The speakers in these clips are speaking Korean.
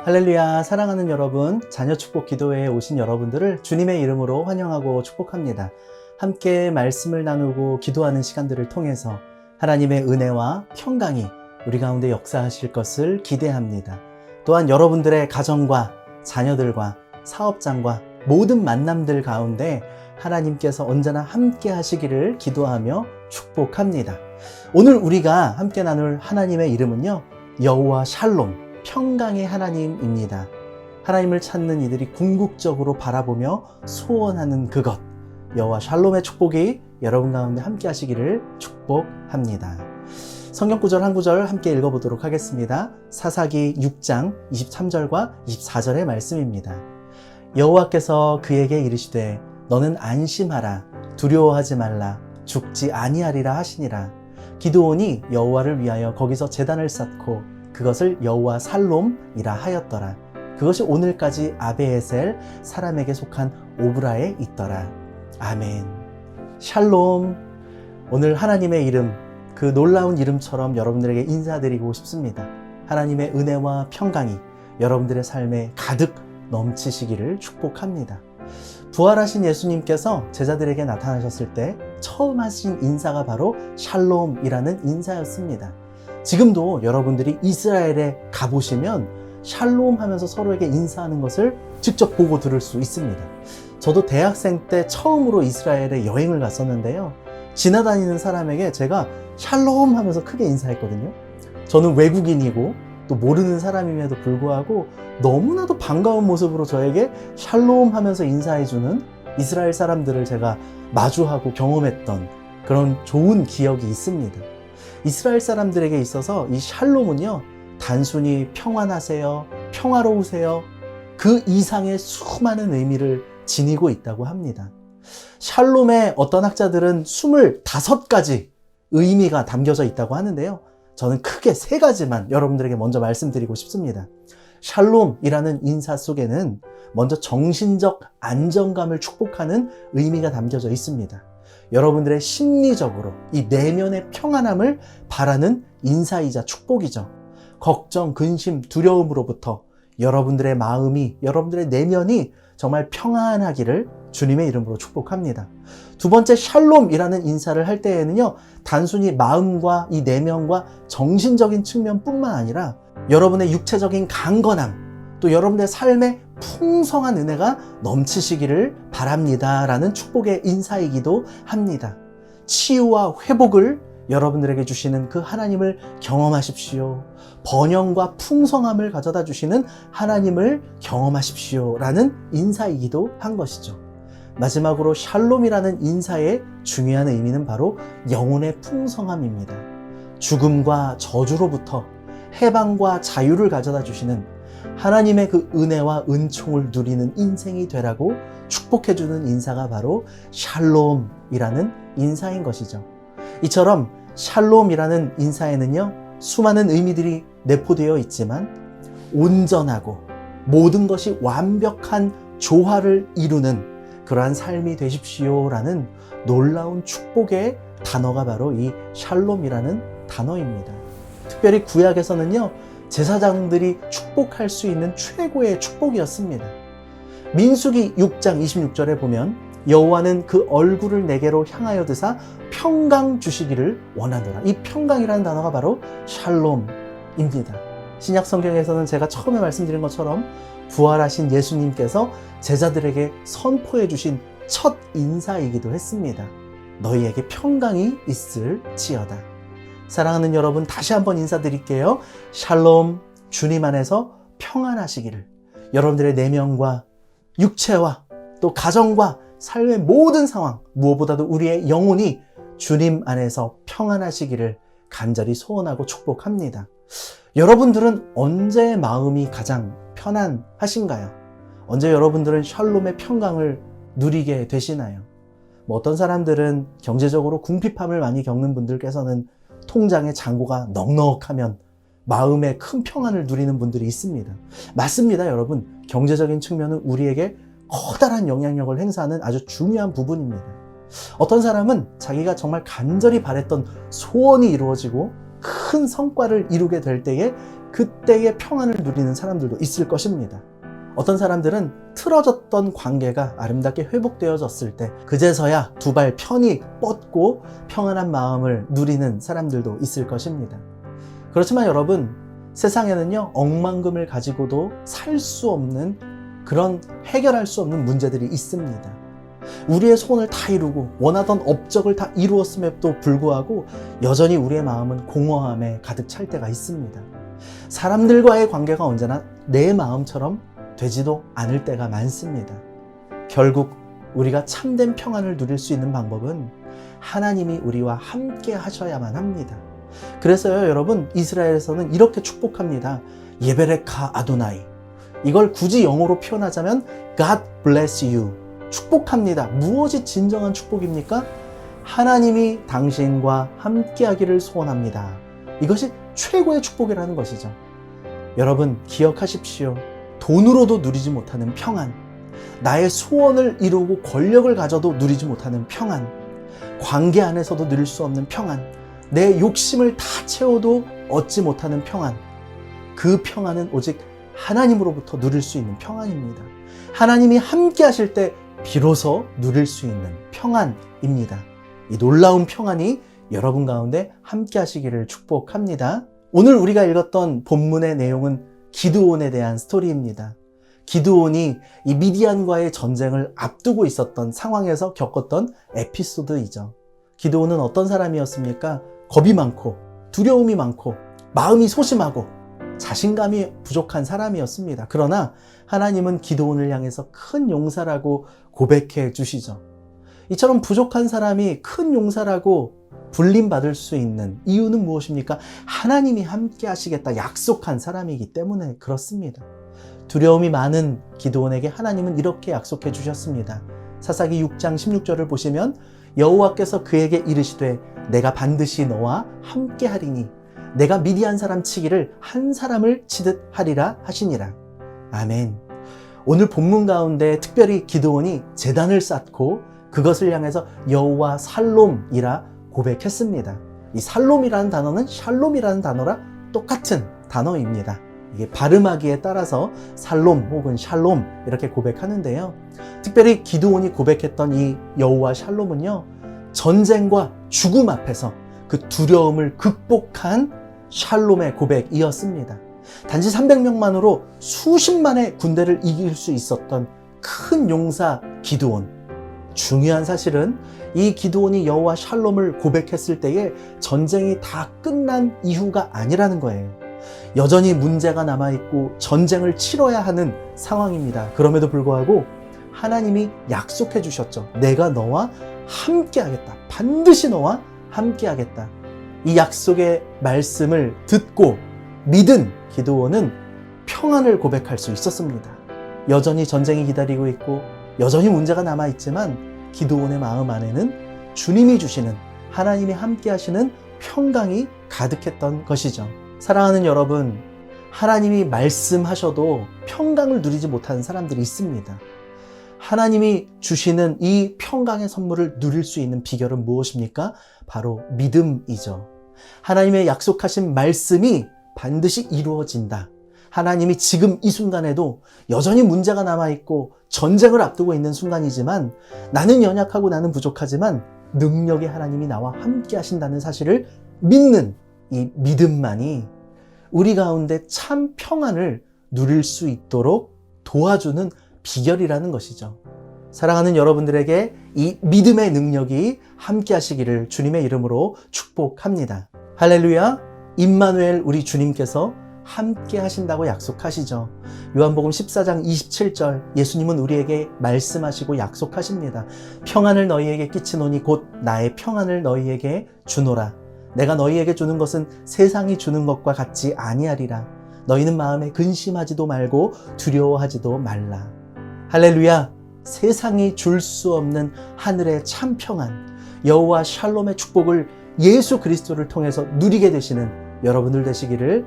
할렐루야. 사랑하는 여러분, 자녀 축복 기도회에 오신 여러분들을 주님의 이름으로 환영하고 축복합니다. 함께 말씀을 나누고 기도하는 시간들을 통해서 하나님의 은혜와 평강이 우리 가운데 역사하실 것을 기대합니다. 또한 여러분들의 가정과 자녀들과 사업장과 모든 만남들 가운데 하나님께서 언제나 함께 하시기를 기도하며 축복합니다. 오늘 우리가 함께 나눌 하나님의 이름은요, 여호와 샬롬, 평강의 하나님입니다. 하나님을 찾는 이들이 궁극적으로 바라보며 소원하는 그것, 여호와 샬롬의 축복이 여러분 가운데 함께 하시기를 축복합니다. 성경 구절 한 구절 함께 읽어보도록 하겠습니다. 사사기 6장 23절과 24절의 말씀입니다. 여호와께서 그에게 이르시되 너는 안심하라, 두려워하지 말라, 죽지 아니하리라 하시니라. 기드온이 여호와를 위하여 거기서 제단을 쌓고 그것을 여호와 살롬이라 하였더라. 그것이 오늘까지 아베에셀 사람에게 속한 오브라에 있더라. 아멘. 샬롬. 오늘 하나님의 이름, 그 놀라운 이름처럼 여러분들에게 인사드리고 싶습니다. 하나님의 은혜와 평강이 여러분들의 삶에 가득 넘치시기를 축복합니다. 부활하신 예수님께서 제자들에게 나타나셨을 때 처음 하신 인사가 바로 샬롬이라는 인사였습니다. 지금도 여러분들이 이스라엘에 가보시면 샬롬 하면서 서로에게 인사하는 것을 직접 보고 들을 수 있습니다. 저도 대학생 때 처음으로 이스라엘에 여행을 갔었는데요. 지나다니는 사람에게 제가 샬롬 하면서 크게 인사했거든요. 저는 외국인이고 또 모르는 사람임에도 불구하고 너무나도 반가운 모습으로 저에게 샬롬 하면서 인사해주는 이스라엘 사람들을 제가 마주하고 경험했던 그런 좋은 기억이 있습니다. 이스라엘 사람들에게 있어서 이 샬롬은요, 단순히 평안하세요, 평화로우세요, 그 이상의 수많은 의미를 지니고 있다고 합니다. 샬롬의 어떤 학자들은 25가지 의미가 담겨져 있다고 하는데요. 저는 크게 3가지만 여러분들에게 먼저 말씀드리고 싶습니다. 샬롬이라는 인사 속에는 먼저 정신적 안정감을 축복하는 의미가 담겨져 있습니다. 여러분들의 심리적으로 이 내면의 평안함을 바라는 인사이자 축복이죠. 걱정, 근심, 두려움으로부터 여러분들의 마음이, 여러분들의 내면이 정말 평안하기를 주님의 이름으로 축복합니다. 두 번째, 샬롬이라는 인사를 할 때에는요, 단순히 마음과 이 내면과 정신적인 측면뿐만 아니라 여러분의 육체적인 강건함, 또 여러분의 삶의 풍성한 은혜가 넘치시기를 바랍니다 라는 축복의 인사이기도 합니다. 치유와 회복을 여러분들에게 주시는 그 하나님을 경험하십시오. 번영과 풍성함을 가져다 주시는 하나님을 경험하십시오 라는 인사이기도 한 것이죠. 마지막으로 샬롬이라는 인사의 중요한 의미는 바로 영혼의 풍성함입니다. 죽음과 저주로부터 해방과 자유를 가져다 주시는 하나님의 그 은혜와 은총을 누리는 인생이 되라고 축복해주는 인사가 바로 샬롬이라는 인사인 것이죠. 이처럼 샬롬이라는 인사에는요, 수많은 의미들이 내포되어 있지만 온전하고 모든 것이 완벽한 조화를 이루는 그러한 삶이 되십시오라는 놀라운 축복의 단어가 바로 이 샬롬이라는 단어입니다. 특별히 구약에서는요, 제사장들이 축복할 수 있는 최고의 축복이었습니다. 민수기 6장 26절에 보면 여호와는 그 얼굴을 내게로 향하여 드사 평강 주시기를 원하노라. 이 평강이라는 단어가 바로 샬롬입니다. 신약 성경에서는 제가 처음에 말씀드린 것처럼 부활하신 예수님께서 제자들에게 선포해 주신 첫 인사이기도 했습니다. 너희에게 평강이 있을지어다. 사랑하는 여러분, 다시 한번 인사드릴게요. 샬롬, 주님 안에서 평안하시기를, 여러분들의 내면과 육체와 또 가정과 삶의 모든 상황, 무엇보다도 우리의 영혼이 주님 안에서 평안하시기를 간절히 소원하고 축복합니다. 여러분들은 언제 마음이 가장 편안하신가요? 언제 여러분들은 샬롬의 평강을 누리게 되시나요? 어떤 사람들은 경제적으로 궁핍함을 많이 겪는 분들께서는 통장의 잔고가 넉넉하면 마음에 큰 평안을 누리는 분들이 있습니다. 맞습니다, 여러분. 경제적인 측면은 우리에게 커다란 영향력을 행사하는 아주 중요한 부분입니다. 어떤 사람은 자기가 정말 간절히 바랬던 소원이 이루어지고 큰 성과를 이루게 될 때에 그때의 평안을 누리는 사람들도 있을 것입니다. 어떤 사람들은 틀어졌던 관계가 아름답게 회복되어졌을 때 그제서야 두 발 편히 뻗고 평안한 마음을 누리는 사람들도 있을 것입니다. 그렇지만 여러분, 세상에는요, 억만금을 가지고도 살 수 없는 그런 해결할 수 없는 문제들이 있습니다. 우리의 소원을 다 이루고 원하던 업적을 다 이루었음에도 불구하고 여전히 우리의 마음은 공허함에 가득 찰 때가 있습니다. 사람들과의 관계가 언제나 내 마음처럼 되지도 않을 때가 많습니다. 결국 우리가 참된 평안을 누릴 수 있는 방법은 하나님이 우리와 함께 하셔야만 합니다. 그래서요, 여러분, 이스라엘에서는 이렇게 축복합니다. 예베레카 아도나이. 이걸 굳이 영어로 표현하자면 God bless you. 축복합니다. 무엇이 진정한 축복입니까? 하나님이 당신과 함께하기를 소원합니다. 이것이 최고의 축복이라는 것이죠. 여러분, 기억하십시오. 돈으로도 누리지 못하는 평안, 나의 소원을 이루고 권력을 가져도 누리지 못하는 평안, 관계 안에서도 누릴 수 없는 평안, 내 욕심을 다 채워도 얻지 못하는 평안, 그 평안은 오직 하나님으로부터 누릴 수 있는 평안입니다. 하나님이 함께 하실 때 비로소 누릴 수 있는 평안입니다. 이 놀라운 평안이 여러분 가운데 함께 하시기를 축복합니다. 오늘 우리가 읽었던 본문의 내용은 기드온에 대한 스토리입니다. 기드온이 이 미디안과의 전쟁을 앞두고 있었던 상황에서 겪었던 에피소드이죠. 기드온은 어떤 사람이었습니까? 겁이 많고 두려움이 많고 마음이 소심하고 자신감이 부족한 사람이었습니다. 그러나 하나님은 기드온을 향해서 큰 용사라고 고백해 주시죠. 이처럼 부족한 사람이 큰 용사라고 불림받을 수 있는 이유는 무엇입니까? 하나님이 함께 하시겠다 약속한 사람이기 때문에 그렇습니다. 두려움이 많은 기드온에게 하나님은 이렇게 약속해 주셨습니다. 사사기 6장 16절을 보시면 여호와께서 그에게 이르시되 내가 반드시 너와 함께 하리니 내가 미디안 사람 치기를 한 사람을 치듯 하리라 하시니라. 아멘. 오늘 본문 가운데 특별히 기드온이 제단을 쌓고 그것을 향해서 여호와 살롬이라 고백했습니다. 이 살롬이라는 단어는 샬롬이라는 단어랑 똑같은 단어입니다. 이게 발음하기에 따라서 살롬 혹은 샬롬 이렇게 고백하는데요. 특별히 기드온이 고백했던 이 여호와 샬롬은요, 전쟁과 죽음 앞에서 그 두려움을 극복한 샬롬의 고백이었습니다. 단지 300명만으로 수십만의 군대를 이길 수 있었던 큰 용사 기드온. 중요한 사실은 이 기드온이 여호와 샬롬을 고백했을 때에 전쟁이 다 끝난 이후가 아니라는 거예요. 여전히 문제가 남아있고 전쟁을 치러야 하는 상황입니다. 그럼에도 불구하고 하나님이 약속해 주셨죠. 내가 너와 함께 하겠다. 반드시 너와 함께 하겠다. 이 약속의 말씀을 듣고 믿은 기드온은 평안을 고백할 수 있었습니다. 여전히 전쟁이 기다리고 있고 여전히 문제가 남아있지만 기드온의 마음 안에는 주님이 주시는, 하나님이 함께 하시는 평강이 가득했던 것이죠. 사랑하는 여러분, 하나님이 말씀하셔도 평강을 누리지 못하는 사람들이 있습니다. 하나님이 주시는 이 평강의 선물을 누릴 수 있는 비결은 무엇입니까? 바로 믿음이죠. 하나님의 약속하신 말씀이 반드시 이루어진다. 하나님이 지금 이 순간에도 여전히 문제가 남아있고 전쟁을 앞두고 있는 순간이지만 나는 연약하고 나는 부족하지만 능력의 하나님이 나와 함께 하신다는 사실을 믿는 이 믿음만이 우리 가운데 참 평안을 누릴 수 있도록 도와주는 비결이라는 것이죠. 사랑하는 여러분들에게 이 믿음의 능력이 함께 하시기를 주님의 이름으로 축복합니다. 할렐루야! 임마누엘 우리 주님께서 함께 하신다고 약속하시죠. 요한복음 14장 27절 예수님은 우리에게 말씀하시고 약속하십니다. 평안을 너희에게 끼치노니 곧 나의 평안을 너희에게 주노라. 내가 너희에게 주는 것은 세상이 주는 것과 같지 아니하리라. 너희는 마음에 근심하지도 말고 두려워하지도 말라. 할렐루야! 세상이 줄 수 없는 하늘의 참 평안, 여호와 샬롬의 축복을 예수 그리스도를 통해서 누리게 되시는 여러분들 되시기를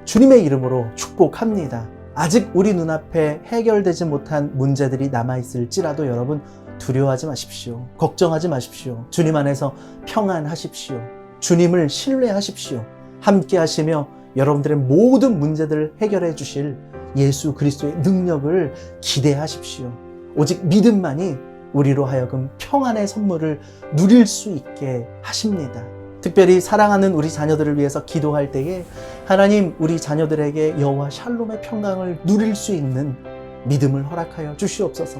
주님의 이름으로 축복합니다. 아직 우리 눈앞에 해결되지 못한 문제들이 남아있을지라도 여러분 두려워하지 마십시오. 걱정하지 마십시오. 주님 안에서 평안하십시오. 주님을 신뢰하십시오. 함께 하시며 여러분들의 모든 문제들을 해결해 주실 예수 그리스도의 능력을 기대하십시오. 오직 믿음만이 우리로 하여금 평안의 선물을 누릴 수 있게 하십니다. 특별히 사랑하는 우리 자녀들을 위해서 기도할 때에 하나님 우리 자녀들에게 여호와 샬롬의 평강을 누릴 수 있는 믿음을 허락하여 주시옵소서.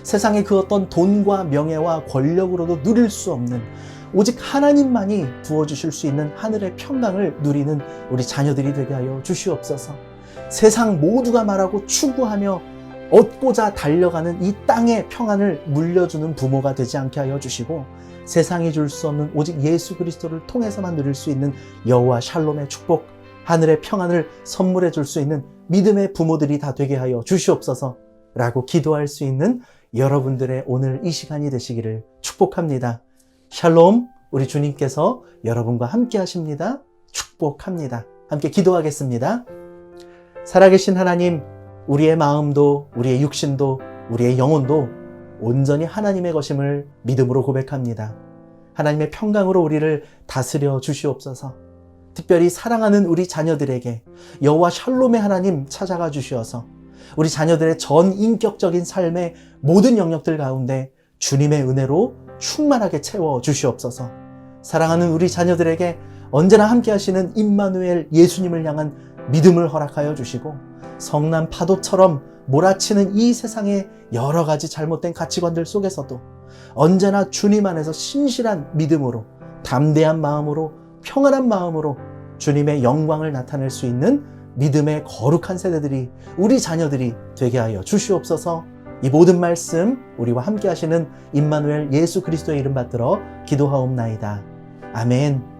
세상의 그 어떤 돈과 명예와 권력으로도 누릴 수 없는 오직 하나님만이 부어주실 수 있는 하늘의 평강을 누리는 우리 자녀들이 되게 하여 주시옵소서. 세상 모두가 말하고 추구하며 얻고자 달려가는 이 땅의 평안을 물려주는 부모가 되지 않게 하여 주시고 세상이 줄 수 없는 오직 예수 그리스도를 통해서만 누릴 수 있는 여호와 샬롬의 축복, 하늘의 평안을 선물해 줄 수 있는 믿음의 부모들이 다 되게 하여 주시옵소서 라고 기도할 수 있는 여러분들의 오늘 이 시간이 되시기를 축복합니다. 샬롬, 우리 주님께서 여러분과 함께 하십니다. 축복합니다. 함께 기도하겠습니다. 살아계신 하나님, 우리의 마음도 우리의 육신도 우리의 영혼도 온전히 하나님의 것임을 믿음으로 고백합니다. 하나님의 평강으로 우리를 다스려 주시옵소서. 특별히 사랑하는 우리 자녀들에게 여호와 샬롬의 하나님 찾아가 주시어서 우리 자녀들의 전 인격적인 삶의 모든 영역들 가운데 주님의 은혜로 충만하게 채워 주시옵소서. 사랑하는 우리 자녀들에게 언제나 함께 하시는 임마누엘 예수님을 향한 믿음을 허락하여 주시고 성난 파도처럼 몰아치는 이 세상의 여러 가지 잘못된 가치관들 속에서도 언제나 주님 안에서 신실한 믿음으로 담대한 마음으로 평안한 마음으로 주님의 영광을 나타낼 수 있는 믿음의 거룩한 세대들이 우리 자녀들이 되게 하여 주시옵소서. 이 모든 말씀 우리와 함께 하시는 임마누엘 예수 그리스도의 이름 받들어 기도하옵나이다. 아멘.